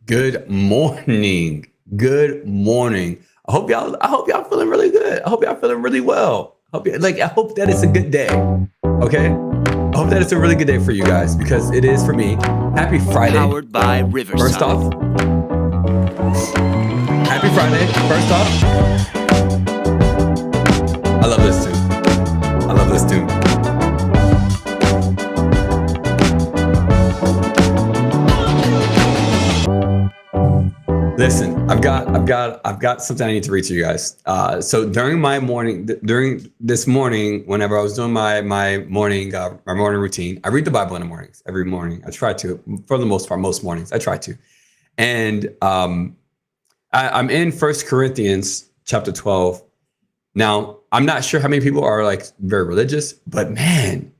Good morning. Good morning. I hope y'all feeling really good. I hope y'all feeling really well. I hope that it's a good day. Okay? I hope that it's a really good day for you guys because it is for me. Happy Friday. Powered by Riverside. First off, happy Friday. First off, I love this tune. I love this tune. Listen, I've got something I need to read to you guys. So during this morning, whenever I was doing my morning routine, I read the Bible in the mornings. Every morning, I try to. For the most part, most mornings, I try to. And I'm in 1 Corinthians chapter 12. Now, I'm not sure how many people are like very religious, but man,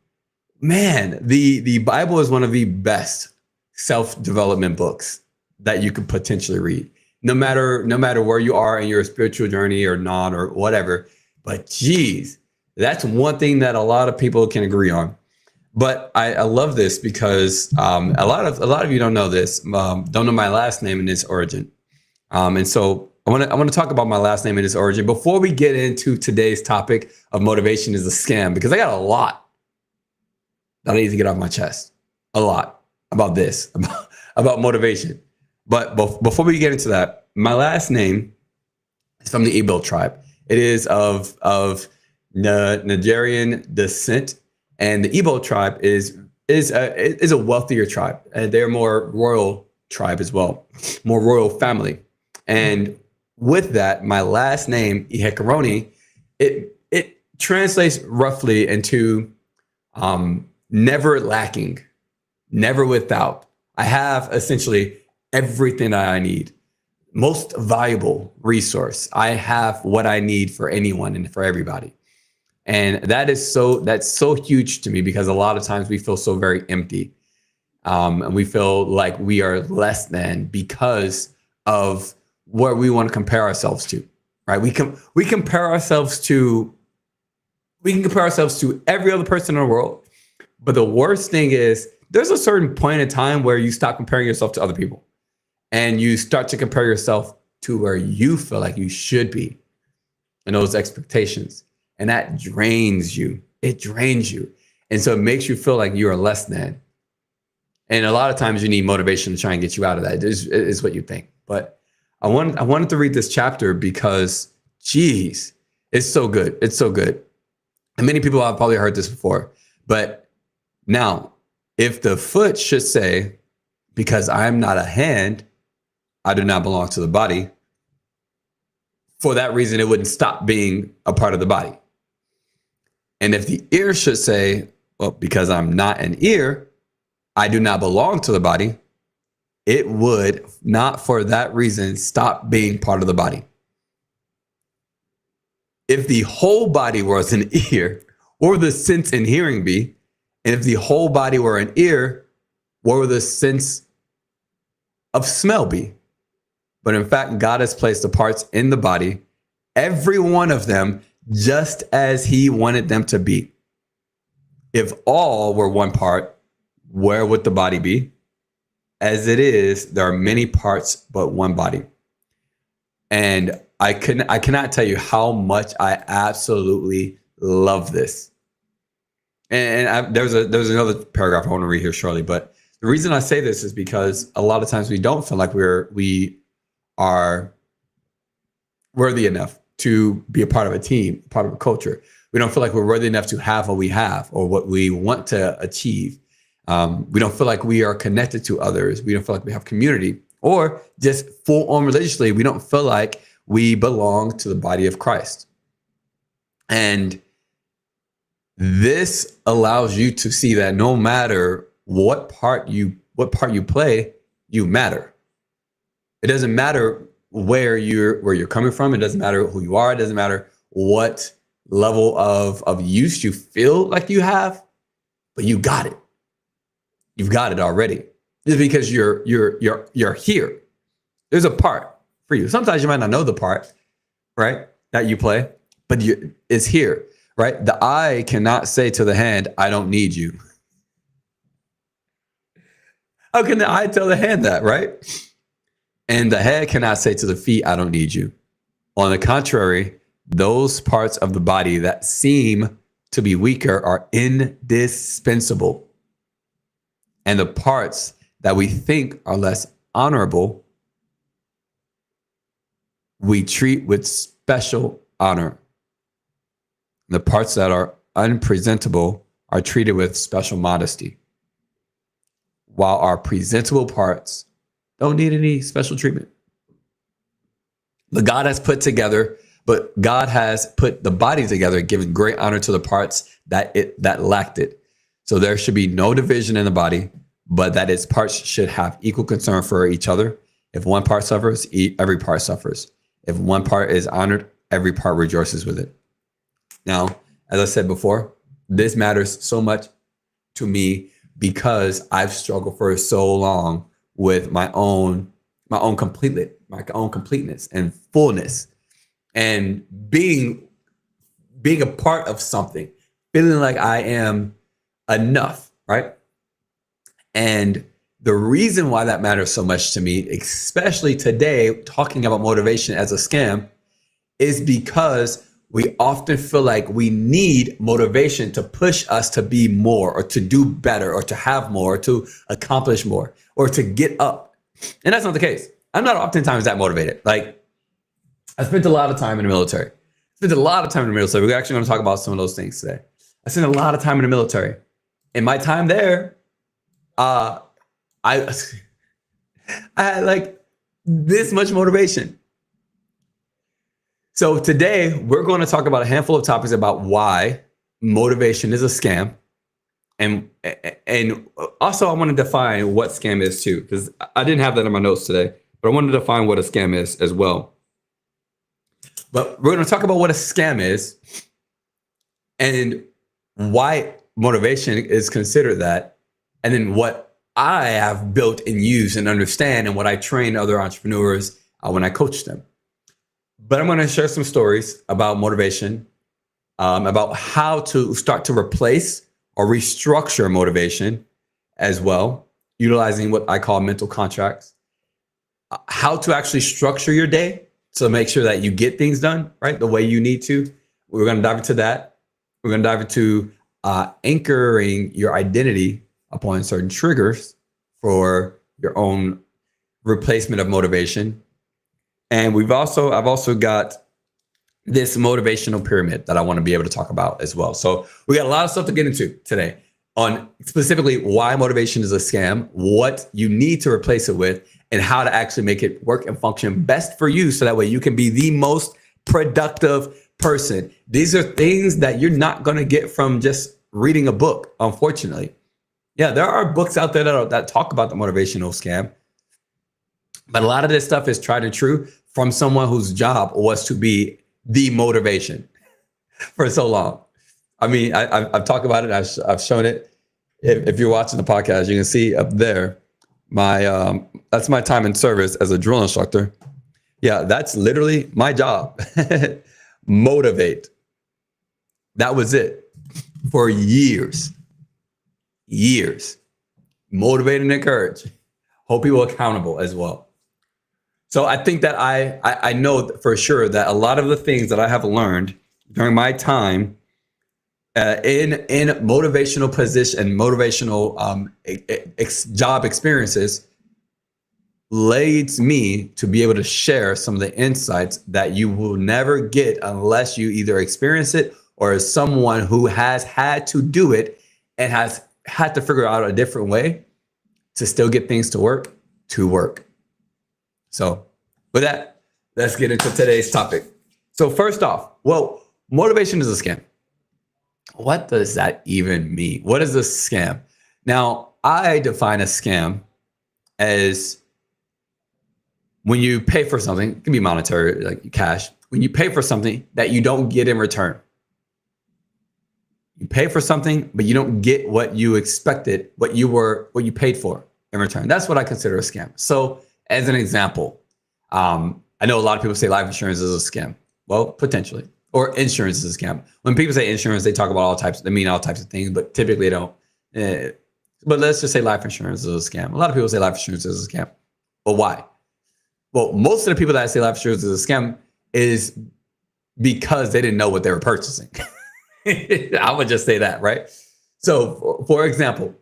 the Bible is one of the best self-development books that you could potentially read, no matter where you are in your spiritual journey or not or whatever. But geez, that's one thing that a lot of people can agree on. But I love this because a lot of you don't know this, don't know my last name and its origin, and so I want to talk about my last name and its origin before we get into today's topic of motivation is a scam, because I got a lot that I need to get off my chest, a lot about this, about motivation. But before we get into that, my last name is from the Igbo tribe. It is of Nigerian descent, and the Igbo tribe is a wealthier tribe, and they're more royal tribe as well, more royal family. And with that, my last name Ihekoronye, it translates roughly into never lacking, never without. I have essentially everything that I need, most valuable resource. I have what I need for anyone and for everybody. And that's so huge to me, because a lot of times we feel so very empty. And we feel like we are less than because of where we want to compare ourselves to, right? We can compare ourselves to every other person in the world. But the worst thing is there's a certain point in time where you stop comparing yourself to other people. And you start to compare yourself to where you feel like you should be and those expectations. And that drains you. It drains you. And so it makes you feel like you are less than. And a lot of times you need motivation to try and get you out of that, is what you think. But I wanted to read this chapter because, geez, it's so good. It's so good. And many people have probably heard this before. But now, if the foot should say, because I'm not a hand, I do not belong to the body, for that reason, it wouldn't stop being a part of the body. And if the ear should say, well, because I'm not an ear, I do not belong to the body, it would not for that reason stop being part of the body. If the whole body was an ear, what would the sense in hearing be? And if the whole body were an ear, what would the sense of smell be? But in fact, God has placed the parts in the body, every one of them, just as he wanted them to be. If all were one part, where would the body be? As it is, there are many parts, but one body. And I cannot tell you how much I absolutely love this. And there's another paragraph I want to read here shortly. But the reason I say this is because a lot of times we don't feel like we are worthy enough to be a part of a team, part of a culture. We don't feel like we're worthy enough to have what we have or what we want to achieve. We don't feel like we are connected to others. We don't feel like we have community, or just full on religiously, we don't feel like we belong to the body of Christ. And this allows you to see that no matter what part you play, you matter. It doesn't matter where you're coming from. It doesn't matter who you are. It doesn't matter what level of use you feel like you have, but you got it. You've got it already. It's because you're here. There's a part for you. Sometimes you might not know the part, right, that you play, but it's here, right? The eye cannot say to the hand, I don't need you. How can the eye tell the hand that, right? And the head cannot say to the feet, I don't need you. On the contrary, those parts of the body that seem to be weaker are indispensable. And the parts that we think are less honorable, we treat with special honor. The parts that are unpresentable are treated with special modesty, while our presentable parts don't need any special treatment. God has put the body together, giving great honor to the parts that lacked it. So there should be no division in the body, but that its parts should have equal concern for each other. If one part suffers, every part suffers. If one part is honored, every part rejoices with it. Now, as I said before, this matters so much to me because I've struggled for so long with my own completeness and fullness, and being a part of something, feeling like I am enough, right? And the reason why that matters so much to me, especially today, talking about motivation as a scam, is because we often feel like we need motivation to push us to be more, or to do better, or to have more, or to accomplish more, or to get up. And that's not the case. I'm not oftentimes that motivated. Like, I spent a lot of time in the military. We're actually going to talk about some of those things today. I spent a lot of time in the military. In my time there, I had like this much motivation. So today we're going to talk about a handful of topics about why motivation is a scam. And also I want to define what scam is too, because I didn't have that in my notes today, but I wanted to define what a scam is as well. But we're going to talk about what a scam is and why motivation is considered that, and then what I have built and used and understand, and what I train other entrepreneurs when I coach them. But I'm going to share some stories about motivation, about how to start to replace or restructure motivation as well, utilizing what I call mental contracts, how to actually structure your day to make sure that you get things done, right, the way you need to. We're going to dive into that. We're going to dive into anchoring your identity upon certain triggers for your own replacement of motivation. And I've also got this motivational pyramid that I want to be able to talk about as well. So we got a lot of stuff to get into today on specifically why motivation is a scam, what you need to replace it with, and how to actually make it work and function best for you, so that way you can be the most productive person. These are things that you're not going to get from just reading a book, unfortunately. Yeah, there are books out there that talk about the motivational scam, but a lot of this stuff is tried and true from someone whose job was to be the motivation for so long. I mean, I've talked about it. I've shown it. If you're watching the podcast, you can see up there that's my time in service as a drill instructor. Yeah, that's literally my job. Motivate. That was it for years. Motivate and encourage. Hold people accountable as well. So I think that I know for sure that a lot of the things that I have learned during my time in motivational position, motivational job experiences, leads me to be able to share some of the insights that you will never get unless you either experience it, or as someone who has had to do it and has had to figure out a different way to still get things to work. So with that, let's get into today's topic. So first off, well, motivation is a scam. What does that even mean? What is a scam? Now, I define a scam as when you pay for something. It can be monetary, like cash. When you pay for something that you don't get in return. You pay for something, but you don't get what you expected, what you paid for in return. That's what I consider a scam. So as an example, I know a lot of people say life insurance is a scam. Well, potentially, or insurance is a scam. When people say insurance, they talk about they mean all types of things, but typically they don't. But let's just say life insurance is a scam. A lot of people say life insurance is a scam. But why? Well, most of the people that say life insurance is a scam is because they didn't know what they were purchasing. I would just say that, right? So for example,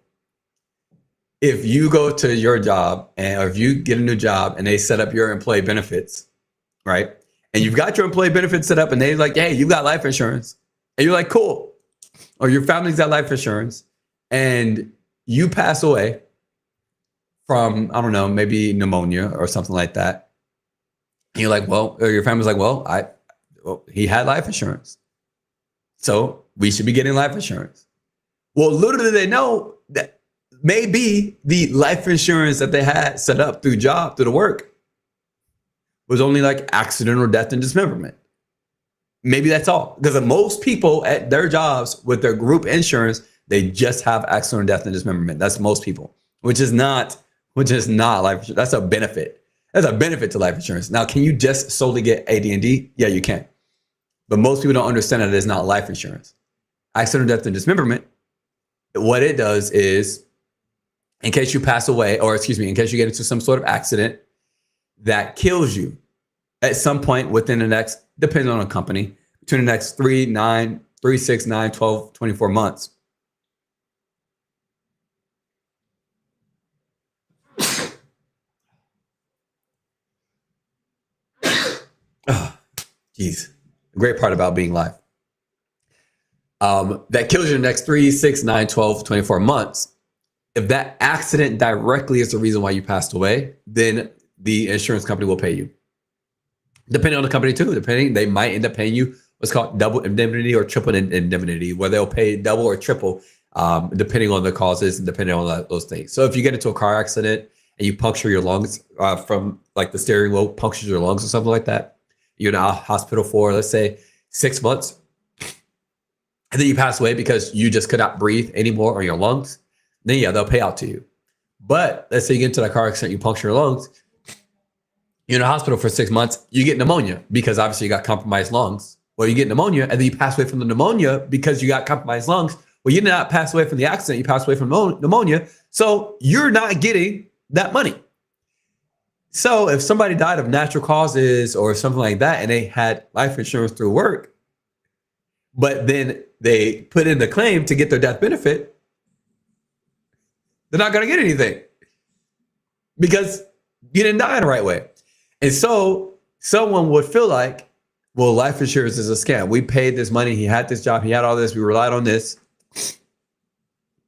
if you go to your job or if you get a new job and they set up your employee benefits, right? And you've got your employee benefits set up and they're like, hey, you got life insurance. And you're like, cool. Or your family's got life insurance and you pass away from, I don't know, maybe pneumonia or something like that. And you're like, well, or your family's like, well, he had life insurance. So we should be getting life insurance. Well, little do they know that maybe the life insurance that they had set up through the work was only like accidental death and dismemberment. Maybe that's all. Because most people at their jobs with their group insurance, they just have accidental death and dismemberment. That's most people, which is not life insurance. That's a benefit. That's a benefit to life insurance. Now, can you just solely get AD&D? Yeah, you can. But most people don't understand that it's not life insurance. Accidental death and dismemberment, what it does is, in case you pass away, or in case you get into some sort of accident that kills you at some point within the next, depending on a company, between the next 3, 6, 9, 12, 24 months. Oh, geez. The great part about being live. That kills you in the next 3, 6, 9, 12, 24 months. If that accident directly is the reason why you passed away, then the insurance company will pay you. Depending on the company too, they might end up paying you what's called double indemnity or triple indemnity, where they'll pay double or triple, depending on the causes and depending on those things. So if you get into a car accident and you puncture your lungs from like the steering wheel punctures your lungs or something like that, you're in a hospital for, let's say, 6 months, and then you pass away because you just could not breathe anymore on your lungs, then yeah, they'll pay out to you. But let's say you get into that car accident, you puncture your lungs, you're in a hospital for 6 months, you get pneumonia because obviously you got compromised lungs. Well, you get pneumonia and then you pass away from the pneumonia because you got compromised lungs. Well, you did not pass away from the accident, you passed away from pneumonia. So you're not getting that money. So if somebody died of natural causes or something like that and they had life insurance through work, but then they put in the claim to get their death benefit, they're not going to get anything because you didn't die in the right way. And so someone would feel like, well, life insurance is a scam. We paid this money. He had this job. He had all this. We relied on this.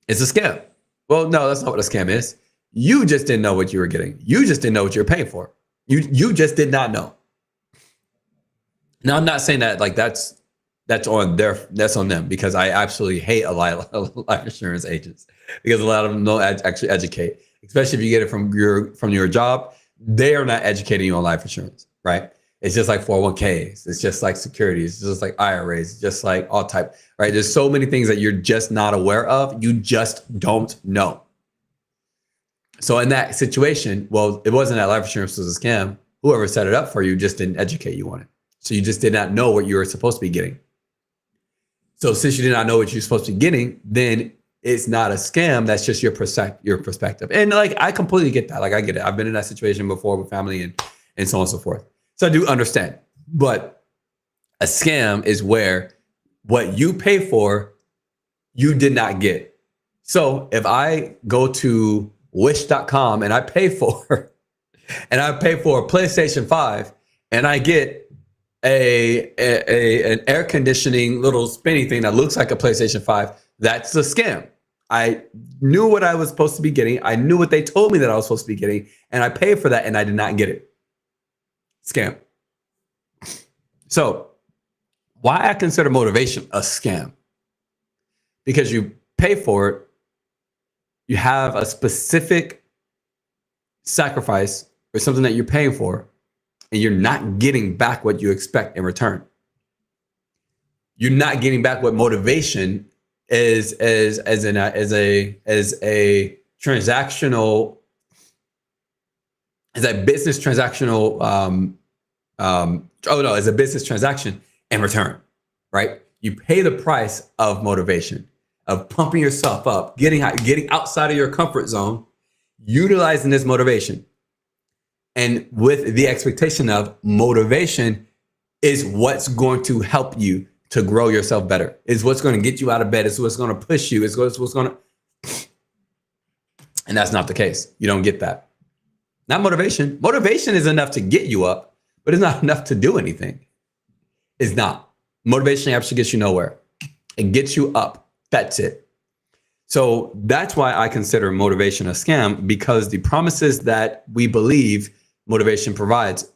It's a scam. Well, no, that's not what a scam is. You just didn't know what you were getting. You just didn't know what you were paying for. You just did not know. Now, I'm not saying that like that's on them, because I absolutely hate a lot of life insurance agents because a lot of them don't actually educate, especially if you get it from your job. They are not educating you on life insurance, right? It's just like 401ks. It's just like securities. It's just like IRAs. It's just like all type, right? There's so many things that you're just not aware of. You just don't know. So in that situation, well, it wasn't that life insurance was a scam. Whoever set it up for you just didn't educate you on it. So you just did not know what you were supposed to be getting. So since you did not know what you're supposed to be getting, then it's not a scam. That's just your perspective. And like, I completely get that. Like, I get it. I've been in that situation before with family and so on and so forth. So I do understand. But a scam is where what you pay for, you did not get. So if I go to wish.com and I pay for a PlayStation 5 and I get an air conditioning little spinny thing that looks like a PlayStation 5, that's a scam. I knew what I was supposed to be getting. I knew what they told me that I was supposed to be getting, and I paid for that and I did not get it. Scam. So why I consider motivation a scam? Because you pay for it, you have a specific sacrifice or something that you're paying for, and you're not getting back what you expect in return. You're not getting back what motivation as a transactional, as a business transactional, as a business transaction in return, right? You pay the price of motivation, of pumping yourself up, getting outside of your comfort zone, utilizing this motivation, and with the expectation of motivation is what's going to help you to grow yourself better, is what's going to get you out of bed, is what's going to push you, is what's going to, and that's not the case. You don't get that. Not motivation. Motivation is enough to get you up, but it's not enough to do anything. It's not. Motivation actually gets you nowhere. It gets you up. That's it. So that's why I consider motivation a scam, because the promises that we believe motivation provides,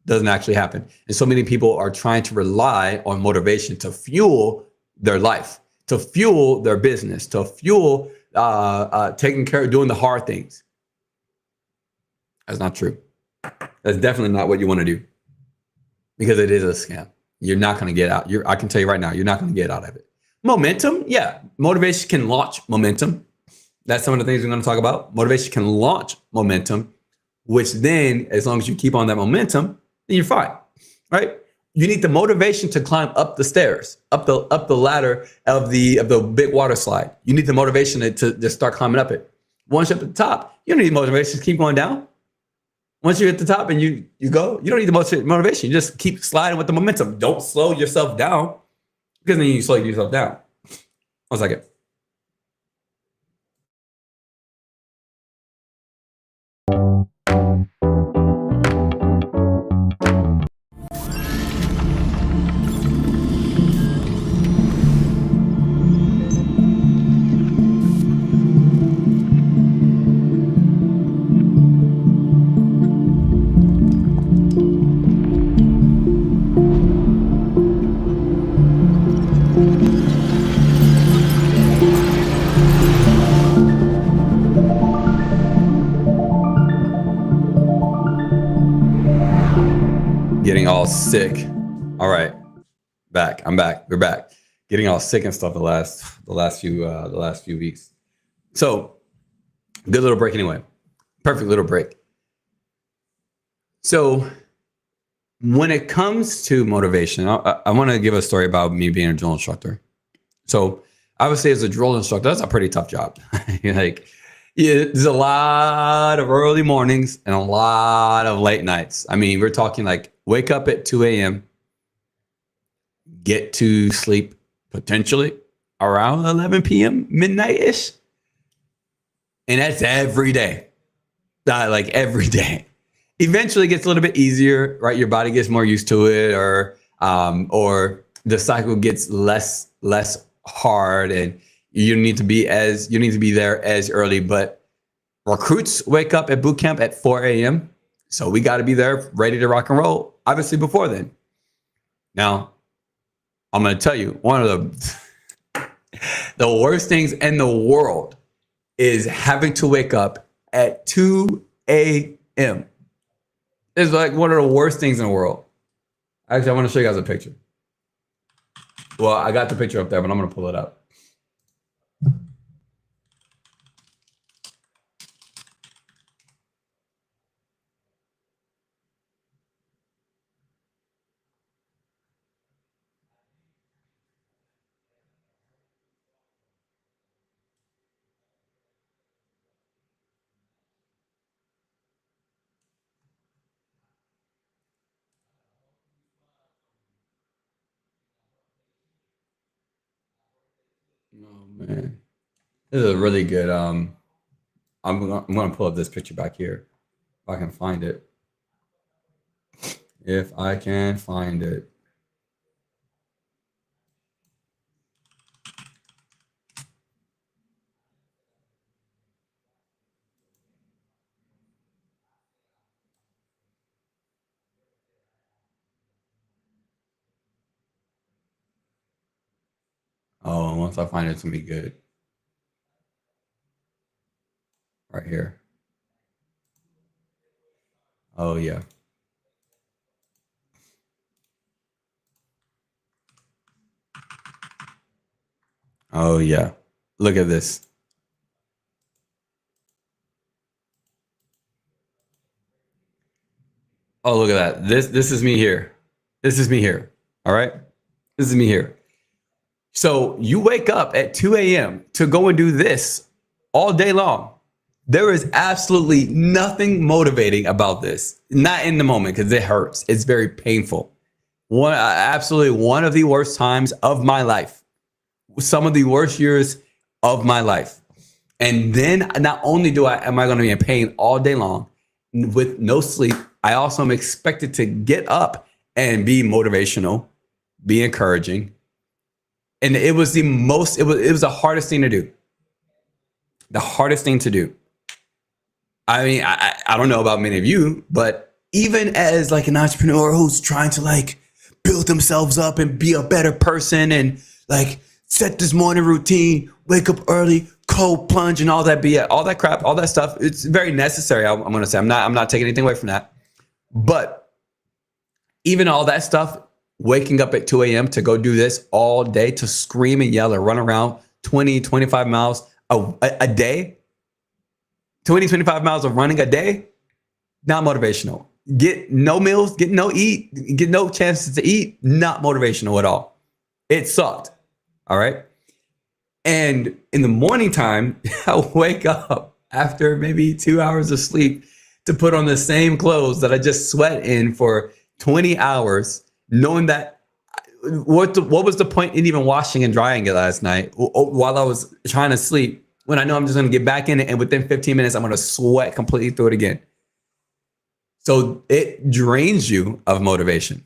doesn't actually happen. And so many people are trying to rely on motivation to fuel their life, to fuel their business, to fuel taking care of doing the hard things. That's not true. That's definitely not what you want to do, because it is a scam. You're not going to get out. I can tell you right now, you're not going to get out of it. Momentum, yeah. Motivation can launch momentum. That's some of the things we're going to talk about. Motivation can launch momentum, which then, as long as you keep on that momentum, then you're fine, right? You need the motivation to climb up the stairs, up the ladder of the big water slide. You need the motivation to just start climbing up it. Once you're at the top, you don't need motivation to keep going down. Once you're at the top and you go, you don't need the motivation. You just keep sliding with the momentum. Don't slow yourself down, because then you slow yourself down. 1 second. Getting all sick. All right, back. I'm back. We're back. Getting all sick and stuff the last few weeks. So, good little break anyway. Perfect little break. So, when it comes to motivation, I want to give a story about me being a drill instructor. So, obviously, as a drill instructor, that's a pretty tough job. There's a lot of early mornings and a lot of late nights. I mean, we're talking like wake up at 2 a.m., get to sleep potentially around 11 p.m., midnight-ish. And that's every day. Like every day. Eventually it gets a little bit easier, right? Your body gets more used to it, or the cycle gets less hard, and you need to be there as early. But recruits wake up at boot camp at 4 a.m. So we got to be there ready to rock and roll, obviously, before then. Now, I'm going to tell you, one of the worst things in the world is having to wake up at 2 a.m. It's like one of the worst things in the world. Actually, I want to show you guys a picture. Well, I got the picture up there, but I'm going to pull it up. Oh man, this is a really good. I'm gonna pull up this picture back here if I can find it. If I can find it. Oh, once I find it, it's gonna be good. Right here. Oh yeah. Oh yeah. Look at this. Oh, look at that. This is me here. This is me here. All right. This is me here. So you wake up at 2 a.m. to go and do this all day long. There is absolutely nothing motivating about this. Not in the moment because it hurts. It's very painful. Absolutely one of the worst times of my life. Some of the worst years of my life. And then not only am I going to be in pain all day long with no sleep, I also am expected to get up and be motivational, be encouraging. And it was the hardest thing to do. The hardest thing to do. I mean, I don't know about many of you, but even as like an entrepreneur who's trying to like build themselves up and be a better person and like set this morning routine, wake up early, cold plunge and all that all that crap, all that stuff. It's very necessary. I'm going to say I'm not taking anything away from that. But even all that stuff, waking up at 2 a.m. to go do this all day, to scream and yell or run around 20, 25 miles a day, 20, 25 miles of running a day, not motivational. Get no meals, get no chances to eat, not motivational at all. It sucked. All right. And in the morning time, I wake up after maybe 2 hours of sleep to put on the same clothes that I just sweat in for 20 hours, knowing that what was the point in even washing and drying it last night while I was trying to sleep when I know I'm just going to get back in it and within 15 minutes, I'm going to sweat completely through it again. So it drains you of motivation.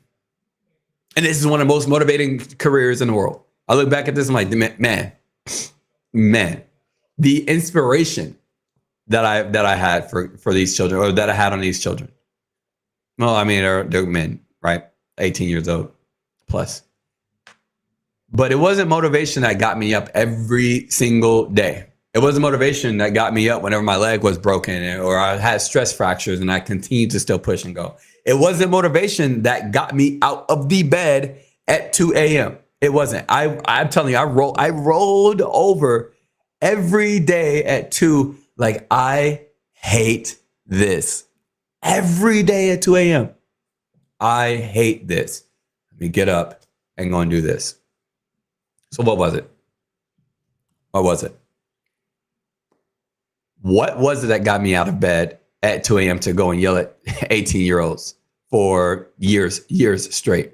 And this is one of the most motivating careers in the world. I look back at this, I'm like, man, the inspiration that I had for these children, or that I had on these children. Well, I mean, they're men, right? 18 years old plus. But it wasn't motivation that got me up every single day. It wasn't motivation that got me up whenever my leg was broken or I had stress fractures and I continued to still push and go. It wasn't motivation that got me out of the bed at 2 a.m. It wasn't. I'm telling you, I rolled over every day at 2. Like, I hate this. Every day at 2 a.m. I hate this. Let me get up and go and do this. So what was it? What was it? What was it that got me out of bed at 2 a.m. to go and yell at 18-year-olds for years straight?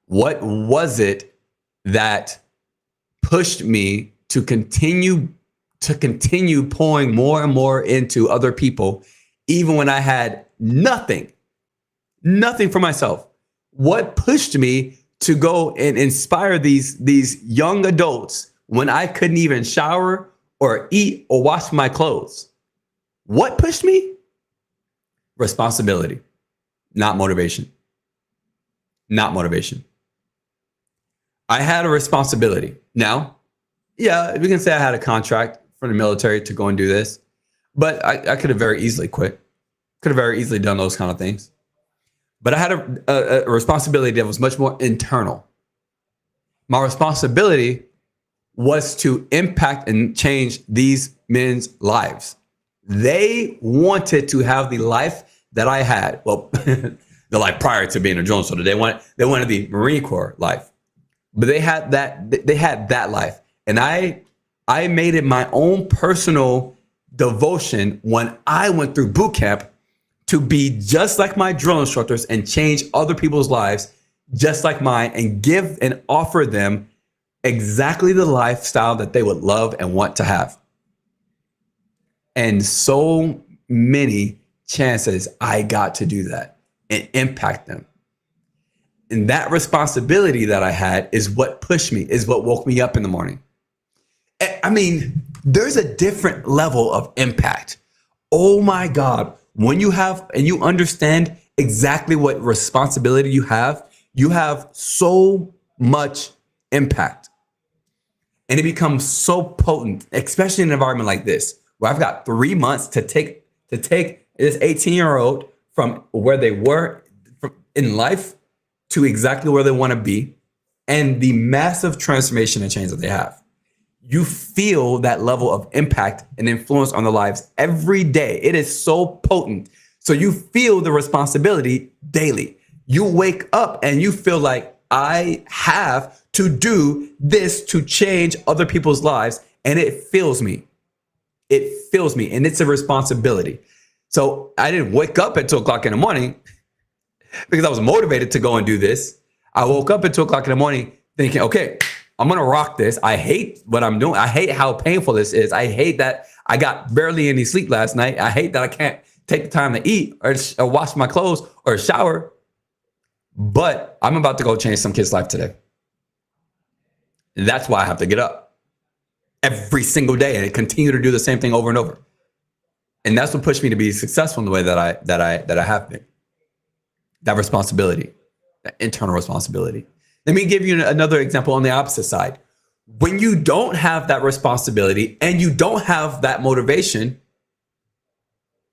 What was it that pushed me to continue pouring more and more into other people, even when I had nothing for myself? What pushed me to go and inspire these young adults when I couldn't even shower or eat or wash my clothes? What pushed me? Responsibility, not motivation. Not motivation. I had a responsibility. Now, yeah, we can say I had a contract from the military to go and do this, but I could have very easily quit. Could have very easily done those kind of things. But I had a responsibility that was much more internal. My responsibility was to impact and change these men's lives. They wanted to have the life that I had. Well, the life prior to being a drone soldier. They wanted the Marine Corps life. But they had that life. And I made it my own personal devotion when I went through boot camp to be just like my drill instructors and change other people's lives just like mine and give and offer them exactly the lifestyle that they would love and want to have. And so many chances I got to do that and impact them. And that responsibility that I had is what pushed me, is what woke me up in the morning. I mean, there's a different level of impact. Oh my God. When you have and you understand exactly what responsibility you have so much impact. And it becomes so potent, especially in an environment like this, where I've got 3 months to take this 18-year-old from where they were in life to exactly where they want to be, and the massive transformation and change that they have. you feel that level of impact and influence on their lives every day. It is so potent. So you feel the responsibility daily. You wake up and you feel like, I have to do this to change other people's lives. And it fills me. It fills me. And it's a responsibility. So I didn't wake up at 2 o'clock in the morning because I was motivated to go and do this. I woke up at 2 o'clock in the morning thinking, okay, I'm going to rock this. I hate what I'm doing. I hate how painful this is. I hate that I got barely any sleep last night. I hate that I can't take the time to eat or wash my clothes or shower. But I'm about to go change some kid's life today. And that's why I have to get up every single day and continue to do the same thing over and over. And that's what pushed me to be successful in the way that I have been. That responsibility, that internal responsibility. Let me give you another example on the opposite side. When you don't have that responsibility and you don't have that motivation,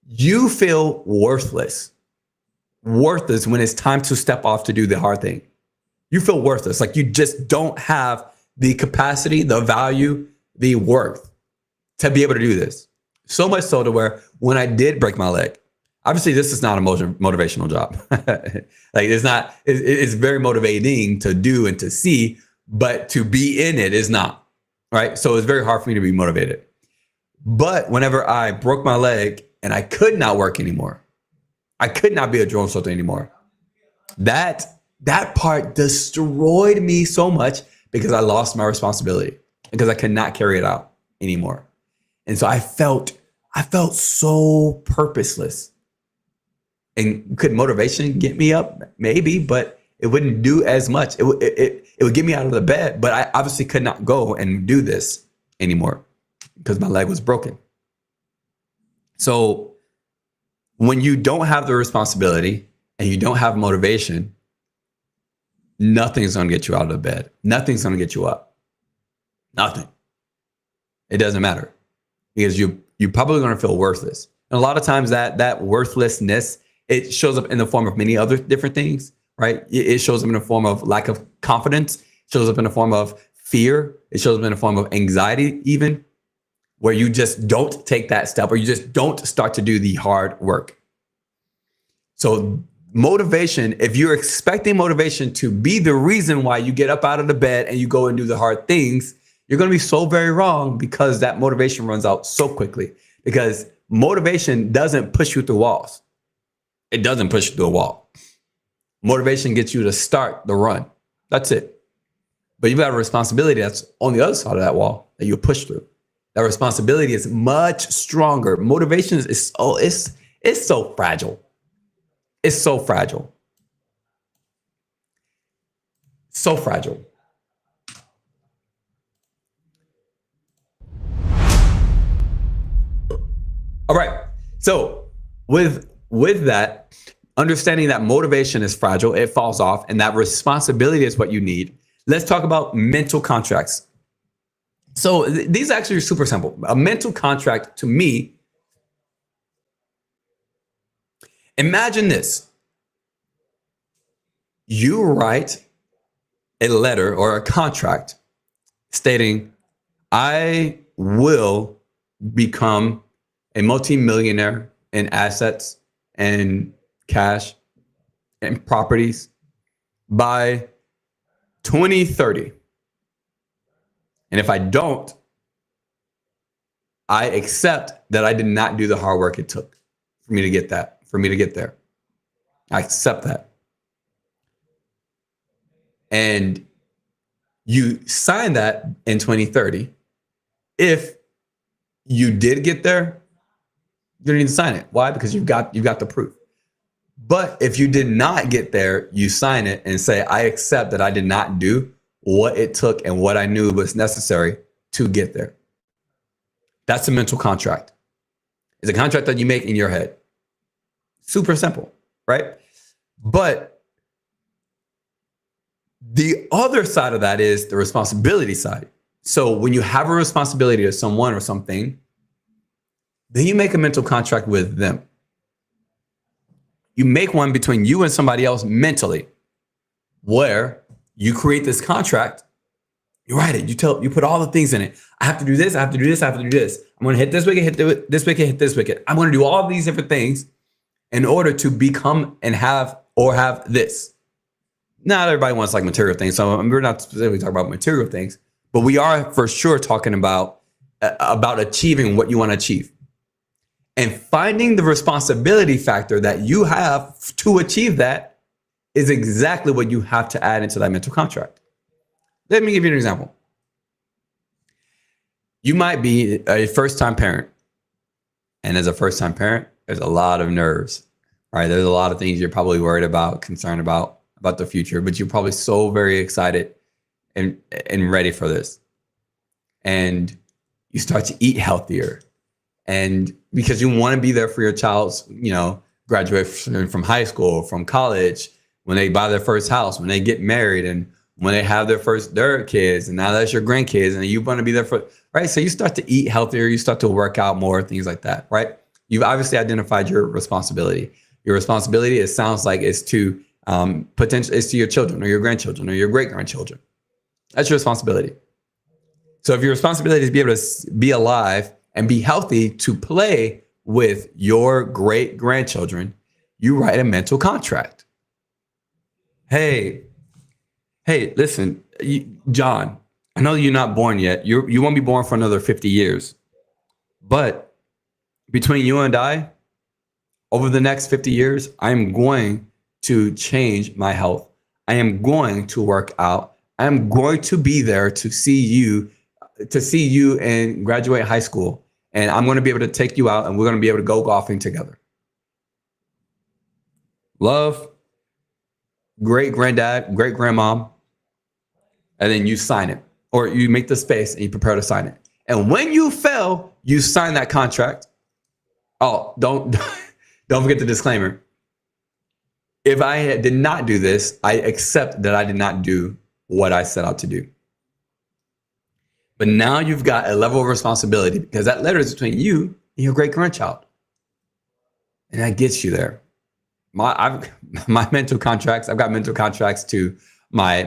you feel worthless. Worthless when it's time to step off to do the hard thing. You feel worthless, like you just don't have the capacity, the value, the worth to be able to do this. So much so to where when I did break my leg, obviously this is not a motivational job. Like it's very motivating to do and to see, but to be in it is not, right? So it's very hard for me to be motivated. But whenever I broke my leg and I could not work anymore, I could not be a drone instructor anymore. That part destroyed me so much because I lost my responsibility, because I could not carry it out anymore. And so I felt so purposeless. And could motivation get me up? Maybe, but it wouldn't do as much. It would get me out of the bed, but I obviously could not go and do this anymore because my leg was broken. So when you don't have the responsibility and you don't have motivation, nothing's going to get you out of the bed. Nothing's going to get you up. Nothing. It doesn't matter because you're probably going to feel worthless. And a lot of times that worthlessness, it shows up in the form of many other different things, right? It shows up in the form of lack of confidence. It shows up in the form of fear. It shows up in the form of anxiety, even, where you just don't take that step or you just don't start to do the hard work. So motivation, if you're expecting motivation to be the reason why you get up out of the bed and you go and do the hard things, you're going to be so very wrong, because that motivation runs out so quickly. Because motivation doesn't push you through walls. It doesn't push you through a wall. Motivation gets you to start the run. That's it. But you've got a responsibility that's on the other side of that wall that you push through. That responsibility is much stronger. Motivation is it's so fragile. It's so fragile. So fragile. All right. So with that, understanding that motivation is fragile, it falls off, and that responsibility is what you need. Let's talk about mental contracts. So these actually are super simple. A mental contract, to me, imagine this. You write a letter or a contract stating, I will become a multimillionaire in assets and cash and properties by 2030. And if I don't, I accept that I did not do the hard work it took for me to get there. I accept that. And you sign that in 2030. If you did get there, you don't need to sign it. Why? Because you've got the proof. But if you did not get there, you sign it and say, I accept that I did not do what it took and what I knew was necessary to get there. That's a mental contract. It's a contract that you make in your head. Super simple, right? But the other side of that is the responsibility side. So when you have a responsibility to someone or something, then you make a mental contract with them. You make one between you and somebody else mentally, where you create this contract You write it. You put all the things in it. I have to do this. I have to do this. I have to do this. I'm going to hit this wicket, hit this wicket, hit this wicket. I'm going to do all of these different things in order to become and have this. Not everybody wants like material things. So we're not specifically talking about material things, but we are for sure talking about achieving what you want to achieve. And finding the responsibility factor that you have to achieve that is exactly what you have to add into that mental contract. Let me give you an example. You might be a first-time parent. And as a first-time parent, there's a lot of nerves, right? There's a lot of things you're probably worried about, concerned about the future, but you're probably so very excited and ready for this. And you start to eat healthier. And because you want to be there for your child's, graduation from high school, from college, when they buy their first house, when they get married, and when they have their kids, and now that's your grandkids, and you want to be there for, right? So you start to eat healthier, you start to work out more, things like that, right? You've obviously identified your responsibility. Your responsibility, it sounds like, is to is to your children or your grandchildren or your great grandchildren. That's your responsibility. So if your responsibility is to be able to be alive and be healthy to play with your great grandchildren, you write a mental contract. Hey, listen, John, I know you're not born yet. You won't be born for another 50 years. But between you and I, over the next 50 years, I'm going to change my health. I am going to work out. I'm going to be there to see you and graduate high school. And I'm going to be able to take you out, and we're going to be able to go golfing together. Love, great granddad, great grandmom. And then you sign it, or you make the space and you prepare to sign it. And when you fail, you sign that contract. Oh, don't forget the disclaimer. If I did not do this, I accept that I did not do what I set out to do. But now you've got a level of responsibility, because that letter is between you and your great grandchild. And that gets you there. My mental contracts, I've got mental contracts to my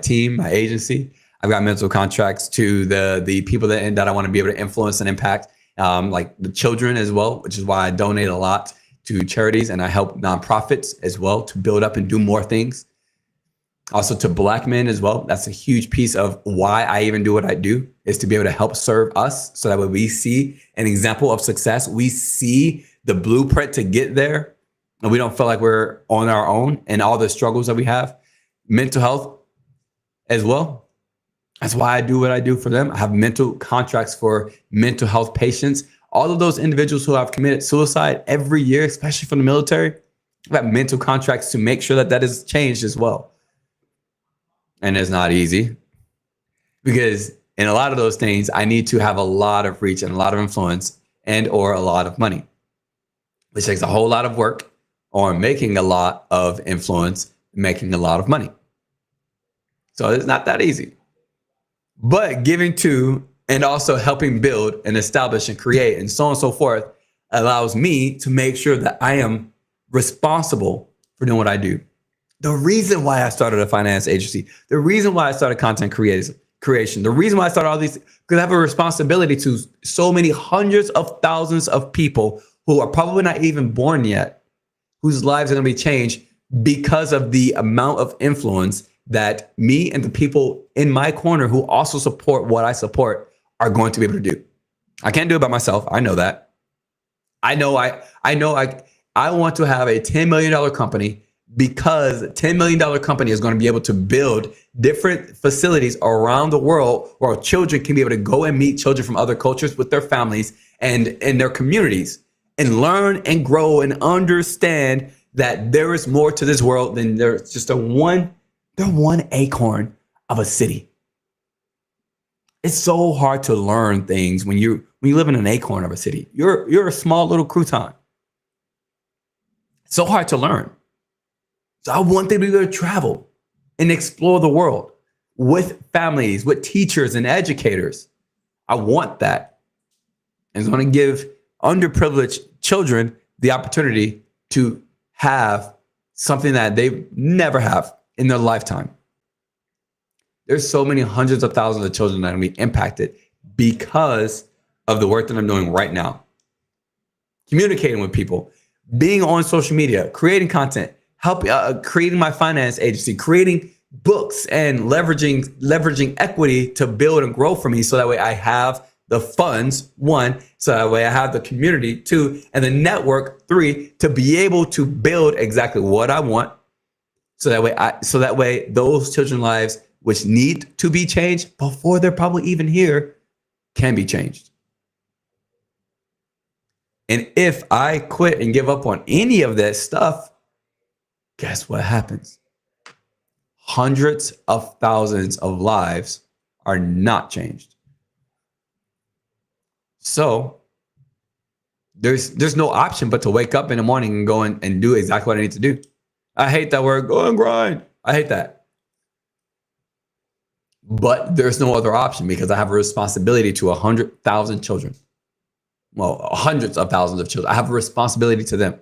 team, my agency. I've got mental contracts to the people that I want to be able to influence and impact, like the children as well, which is why I donate a lot to charities, and I help nonprofits as well to build up and do more things. Also to Black men as well. That's a huge piece of why I even do what I do, is to be able to help serve us, so that when we see an example of success, we see the blueprint to get there, and we don't feel like we're on our own and all the struggles that we have. Mental health as well. That's why I do what I do for them. I have mental contracts for mental health patients. All of those individuals who have committed suicide every year, especially from the military, I've got mental contracts to make sure that is changed as well. And it's not easy, because in a lot of those things, I need to have a lot of reach and a lot of influence and or a lot of money, which takes a whole lot of work on making a lot of influence, making a lot of money. So it's not that easy. But giving to and also helping build and establish and create and so on and so forth allows me to make sure that I am responsible for doing what I do. The reason why I started a finance agency, the reason why I started content creation, the reason why I started all these, because I have a responsibility to so many hundreds of thousands of people who are probably not even born yet, whose lives are going to be changed because of the amount of influence that me and the people in my corner who also support what I support are going to be able to do. I can't do it by myself. I know that. I want to have a $10 million company, because $10 million company is going to be able to build different facilities around the world where children can be able to go and meet children from other cultures with their families and in their communities, and learn and grow and understand that there is more to this world than there's just one acorn of a city. It's so hard to learn things when you live in an acorn of a city. You're a small little crouton. It's so hard to learn. So I want them to be able to travel and explore the world with families, with teachers and educators. I want that. And it's going to give underprivileged children the opportunity to have something that they never have in their lifetime. There's so many hundreds of thousands of children that are going to be impacted because of the work that I'm doing right now. Communicating with people, being on social media, creating content, creating my finance agency, creating books, and leveraging equity to build and grow for me. So that way I have the funds, 1, so that way I have the community, 2, and the network, 3, to be able to build exactly what I want. So that way those children's lives, which need to be changed before they're probably even here, can be changed. And if I quit and give up on any of that stuff, guess what happens? Hundreds of thousands of lives are not changed. So there's no option but to wake up in the morning and go and do exactly what I need to do. I hate that word, go and grind. I hate that. But there's no other option because I have a responsibility to 100,000 children. Well, hundreds of thousands of children. I have a responsibility to them.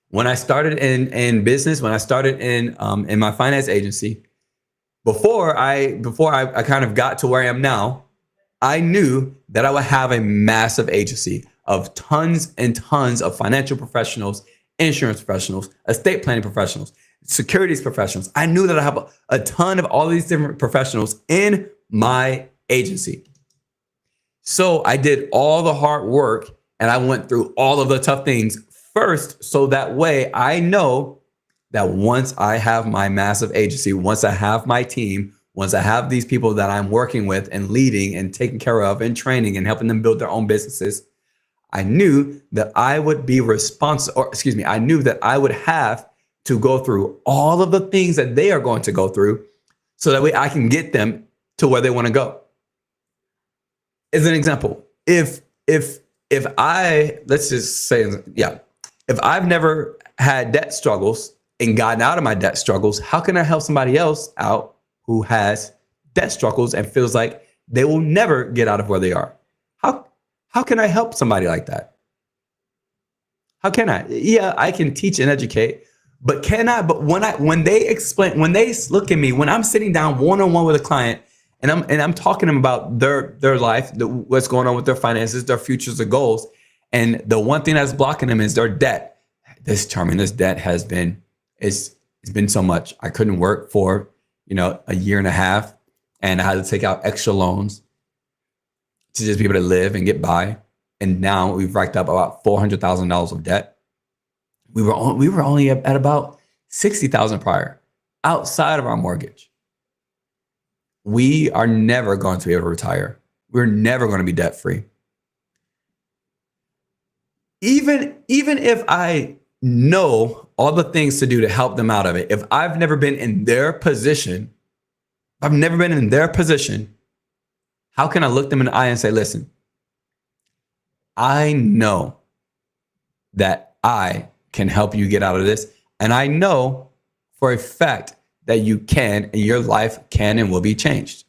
When I started in business, when I started in my finance agency, before I kind of got to where I am now, I knew that I would have a massive agency of tons and tons of financial professionals, insurance professionals, estate planning professionals, securities professionals. I knew that I have a ton of all these different professionals in my agency. So I did all the hard work and I went through all of the tough things first. So that way I know that once I have my massive agency, once I have my team, once I have these people that I'm working with and leading and taking care of and training and helping them build their own businesses, I knew that I would be I knew that I would have to go through all of the things that they are going to go through so that way I can get them to where they want to go. As an example, if I've never had debt struggles and gotten out of my debt struggles, how can I help somebody else out who has debt struggles and feels like they will never get out of where they are? How can I help somebody like that? How can I? Yeah, I can teach and educate, but can I? But when they look at me, when I'm sitting down one-on-one with a client and I'm talking to them about their life, what's going on with their finances, their futures, their goals, and the one thing that's blocking them is their debt. This debt has been it's been so much. I couldn't work for a year and a half, and I had to take out extra loans to just be able to live and get by. And now we've racked up about $400,000 of debt. We were only at about $60,000 prior, outside of our mortgage. We are never going to be able to retire. We're never going to be debt free. Even if I know all the things to do to help them out of it, if I've never been in their position, how can I look them in the eye and say, listen, I know that I can help you get out of this. And I know for a fact that you can, and your life can and will be changed.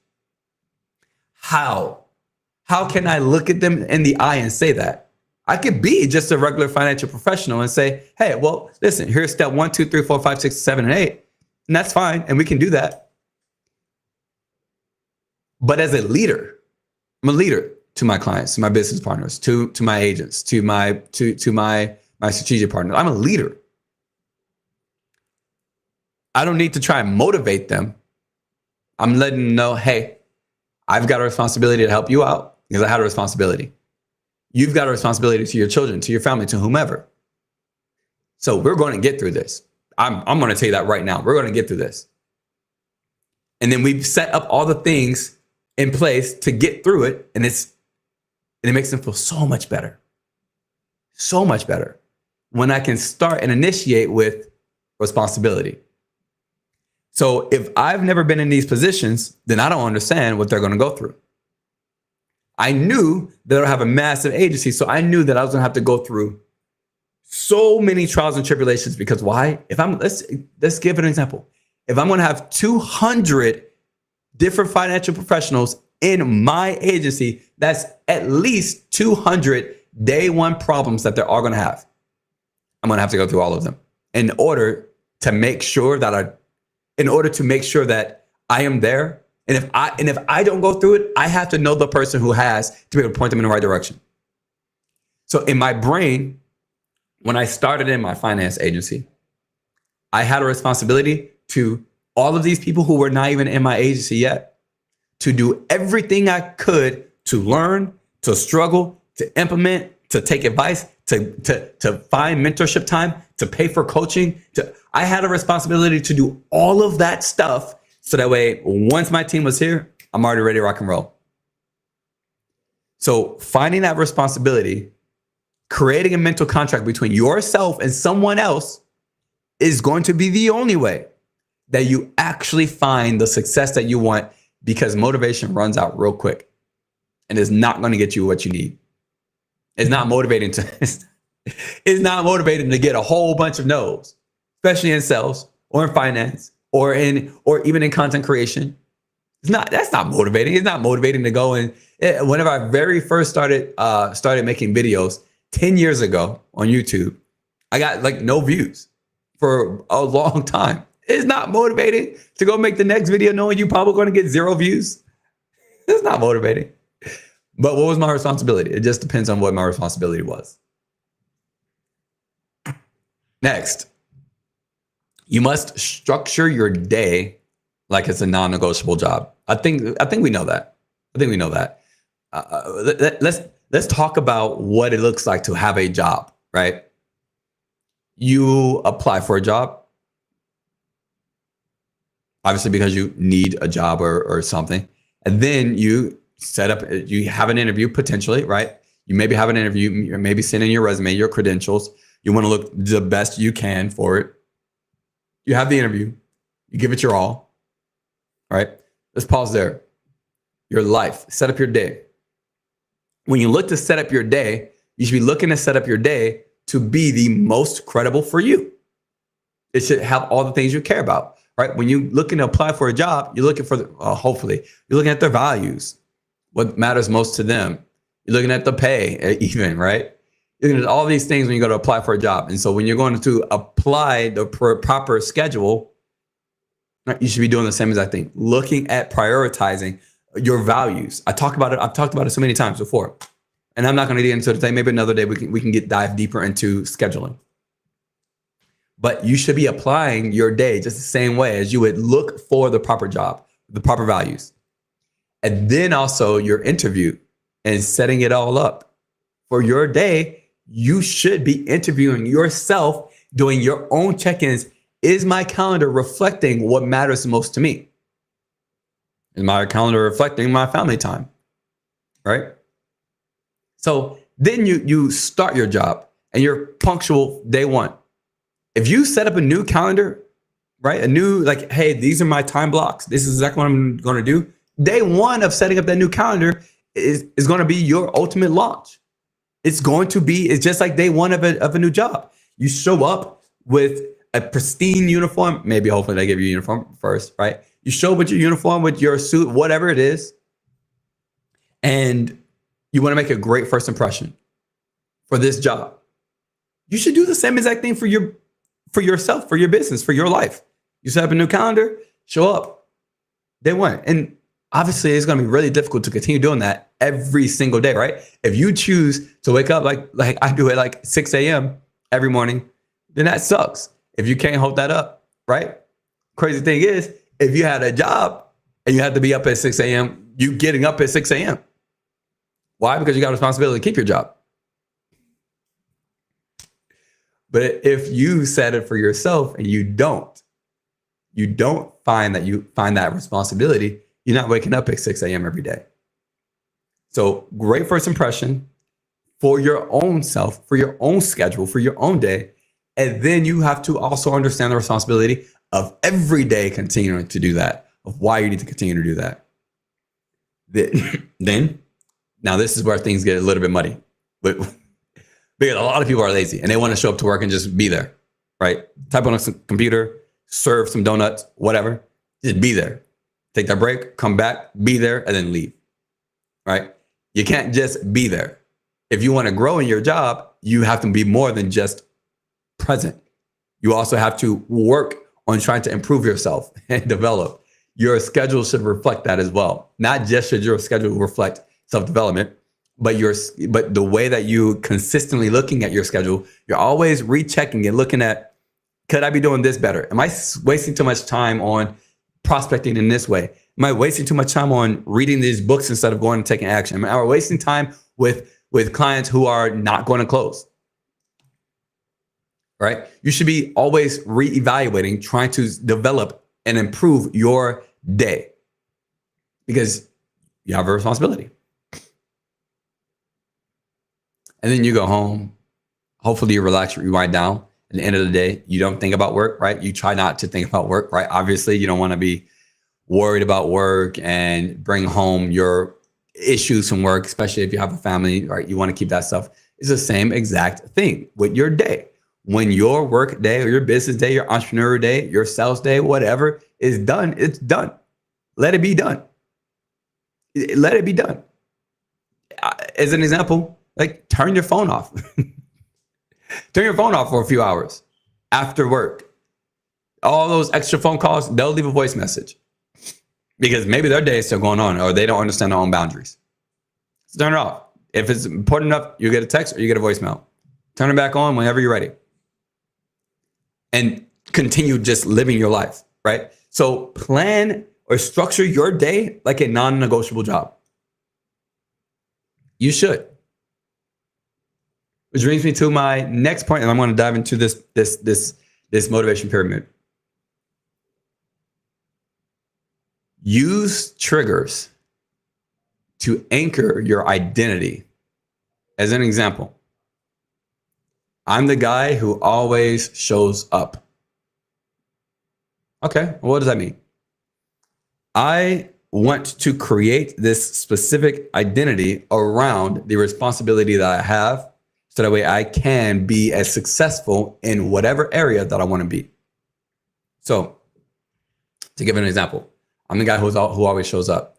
How can I look at them in the eye and say that? I could be just a regular financial professional and say, hey, well, listen, here's step 1, 2, 3, 4, 5, 6, 7, and 8. And that's fine. And we can do that. But as a leader, I'm a leader to my clients, to my business partners, to my agents, to my strategic partners. I'm a leader. I don't need to try and motivate them. I'm letting them know, hey, I've got a responsibility to help you out because I had a responsibility. You've got a responsibility to your children, to your family, to whomever. So we're going to get through this. I'm going to tell you that right now. We're going to get through this. And then we've set up all the things in place to get through it. And it makes them feel so much better. So much better when I can start and initiate with responsibility. So if I've never been in these positions, then I don't understand what they're going to go through. I knew that I have a massive agency, so I knew that I was going to have to go through so many trials and tribulations. Because why? Let's give an example. If I'm going to have 200 different financial professionals in my agency, that's at least 200 day one problems that they're all going to have. I'm going to have to go through all of them in order to make sure that I am there. And if I don't go through it, I have to know the person who has to be able to point them in the right direction. So in my brain, when I started in my finance agency, I had a responsibility to all of these people who were not even in my agency yet, to do everything I could to learn, to struggle, to implement, to take advice, to find mentorship time, to pay for coaching. I had a responsibility to do all of that stuff so that way, once my team was here, I'm already ready to rock and roll. So finding that responsibility, creating a mental contract between yourself and someone else is going to be the only way that you actually find the success that you want, because motivation runs out real quick and is not going to get you what you need. It's not motivating to get a whole bunch of no's, especially in sales or in finance or even in content creation. That's not motivating. It's not motivating to go and whenever I very first started making videos 10 years ago on YouTube, I got like no views for a long time. It's not motivating to go make the next video knowing you're probably going to get 0 views. It's not motivating. But what was my responsibility? It just depends on what my responsibility was. Next, you must structure your day like it's a non-negotiable job. I think we know that. Let's talk about what it looks like to have a job, right? You apply for a job, obviously because you need a job or something, and then you have an interview potentially, right? You maybe have an interview, you maybe send in your resume, your credentials. You want to look the best you can for it. You have the interview, you give it your all, right? Let's pause there. Your life, set up your day. When you look to set up your day, you should be looking to set up your day to be the most credible for you. It should have all the things you care about, right? When you're looking to apply for a job, you're looking for, hopefully, you're looking at their values, what matters most to them. You're looking at the pay even, right? You're looking at all these things when you go to apply for a job. And so when you're going to apply the proper schedule, you should be doing the same as I think, looking at prioritizing your values. I've talked about it so many times before, and I'm not going to get into it today. Maybe another day we can dive deeper into scheduling. But you should be applying your day just the same way as you would look for the proper job, the proper values. And then also your interview and setting it all up for your day. You should be interviewing yourself, doing your own check-ins. Is my calendar reflecting what matters most to me? Is my calendar reflecting my family time? Right? So then you start your job and you're punctual day one. If you set up a new calendar, right? A new, like, hey, these are my time blocks. This is exactly what I'm going to do. Day one of setting up that new calendar is going to be your ultimate launch. It's just like day one of a new job. You show up with a pristine uniform. Maybe hopefully they give you a uniform first, right? You show up with your uniform, with your suit, whatever it is. And you want to make a great first impression for this job. You should do the same exact thing for yourself, for your business, for your life. You set up a new calendar, show up day one. And obviously it's going to be really difficult to continue doing that every single day, right? If you choose to wake up like I do at like 6 a.m. every morning, then that sucks. If you can't hold that up, right? Crazy thing is, if you had a job and you had to be up at 6 a.m., you getting up at 6 a.m. Why? Because you got a responsibility to keep your job. But if you set it for yourself and you don't find that responsibility, you're not waking up at 6 a.m. every day. So great first impression for your own self, for your own schedule, for your own day. And then you have to also understand the responsibility of every day continuing to do that, of why you need to continue to do that. Then, now this is where things get a little bit muddy. But because a lot of people are lazy and they want to show up to work and just be there, right? Type on a computer, serve some donuts, whatever, just be there. Take that break, come back, be there, and then leave, right? You can't just be there. If you want to grow in your job, you have to be more than just present. You also have to work on trying to improve yourself and develop. your schedule should reflect that as well. Not just should your schedule reflect self-development, but the way that you consistently looking at your schedule, you're always rechecking and looking at, could I be doing this better? Am I wasting too much time on prospecting in this way? Am I wasting too much time on reading these books instead of going and taking action? Am I wasting time with clients who are not going to close? Right? You should be always reevaluating, trying to develop and improve your day because you have a responsibility. And then you go home. Hopefully you relax, you wind down. At the end of the day, you don't think about work, right? You try not to think about work, right? Obviously, you don't want to be worried about work and bring home your issues from work, especially if you have a family, right? You want to keep that stuff. It's the same exact thing with your day. When your work day or your business day, your entrepreneur day, your sales day, whatever is done, it's done. Let it be done. Let it be done. As an example, like turn your phone off. Turn your phone off for a few hours after work. All those extra phone calls, they'll leave a voice message because maybe their day is still going on or they don't understand their own boundaries. So turn it off. If it's important enough, you get a text or you get a voicemail. Turn it back on whenever you're ready. And continue just living your life, right? So plan or structure your day like a non-negotiable job. You should. Which brings me to my next point, and I'm going to dive into this motivation pyramid. Use triggers to anchor your identity. As an example, I'm the guy who always shows up. Okay, well, what does that mean? I want to create this specific identity around the responsibility that I have so that way I can be as successful in whatever area that I want to be. So to give an example, I'm the guy who always shows up.